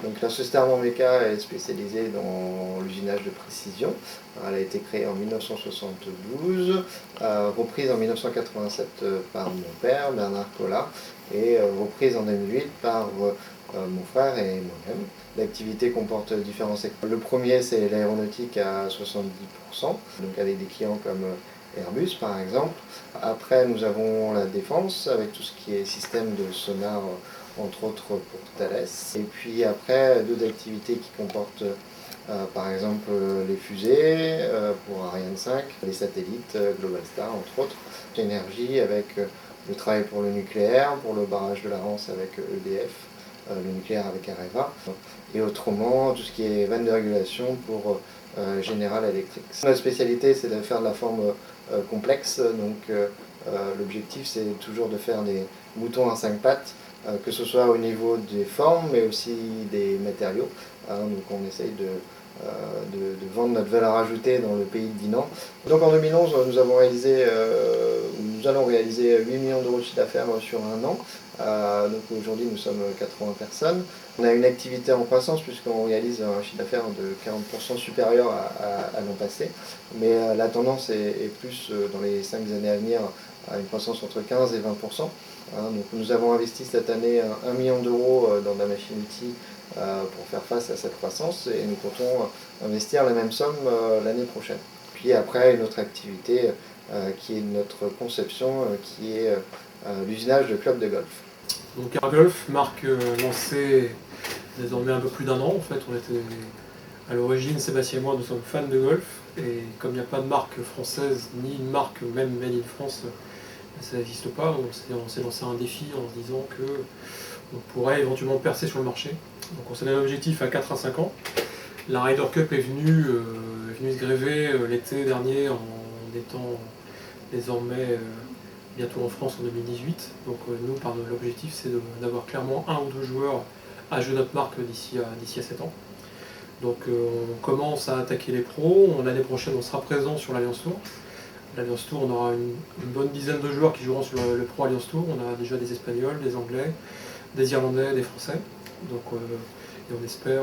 Donc la société Armand Meca est spécialisée dans l'usinage de précision. Elle a été créée en 1972, reprise en 1987 par mon père, Bernard Collat, et reprise en 2008 par mon frère et moi-même. L'activité comporte différents secteurs. Le premier, c'est l'aéronautique à 70%, donc avec des clients comme Airbus par exemple. Après, nous avons la défense avec tout ce qui est système de sonar, entre autres pour Thales. Et puis après, d'autres activités qui comportent par exemple les fusées pour Ariane 5, les satellites Globalstar entre autres. L'énergie avec le travail pour le nucléaire, pour le barrage de la Rance avec EDF, le nucléaire avec Areva, et autrement tout ce qui est vanne de régulation pour General Electric. Notre spécialité, c'est de faire de la forme complexe, donc l'objectif c'est toujours de faire des moutons à 5 pattes, que ce soit au niveau des formes mais aussi des matériaux. Donc on essaye de vendre notre valeur ajoutée dans le pays de Dinan. Donc en 2011, nous allons réaliser 8 millions d'euros de chiffre d'affaires sur un an. Donc aujourd'hui, nous sommes 80 personnes. On a une activité en croissance puisqu'on réalise un chiffre d'affaires de 40% supérieur à l'an passé. Mais la tendance est plus dans les 5 années à venir à une croissance entre 15 et 20%. Donc nous avons investi cette année 1 million d'euros dans la machine-outil pour faire face à cette croissance et nous comptons investir la même somme l'année prochaine. Puis après, une autre activité qui est notre conception, qui est l'usinage de clubs de golf. Donc Airgolf, marque lancée désormais un peu plus d'un an. En fait, on était à l'origine, Sébastien et moi, nous sommes fans de golf. Et comme il n'y a pas de marque française, ni une marque même made in France, ça n'existe pas. Donc on s'est lancé un défi en se disant qu'on pourrait éventuellement percer sur le marché. Donc on s'est donné un objectif à 4 à 5 ans. La Ryder Cup est venue se gréver l'été dernier en étant désormais bientôt en France en 2018. Donc nous, l'objectif, c'est d'avoir clairement un ou deux joueurs à jouer notre marque d'ici à 7 ans. Donc on commence à attaquer les pros. L'année prochaine, on sera présent sur l'Alliance Tour. L'Alliance Tour, on aura une bonne dizaine de joueurs qui joueront sur le Pro Alliance Tour. On a déjà des Espagnols, des Anglais, des Irlandais, des Français. Donc, et on espère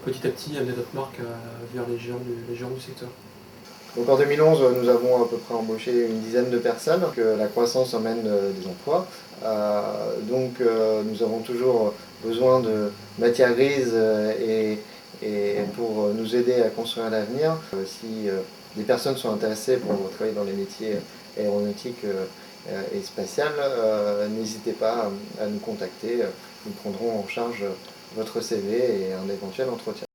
petit à petit amener notre marque vers les géants du secteur. Donc en 2011, nous avons à peu près embauché une dizaine de personnes, que la croissance emmène des emplois. Donc nous avons toujours besoin de matières grises et pour nous aider à construire l'avenir. Si des personnes sont intéressées pour travailler dans les métiers aéronautiques et spatiales, n'hésitez pas à nous contacter. Nous prendrons en charge votre CV et un éventuel entretien.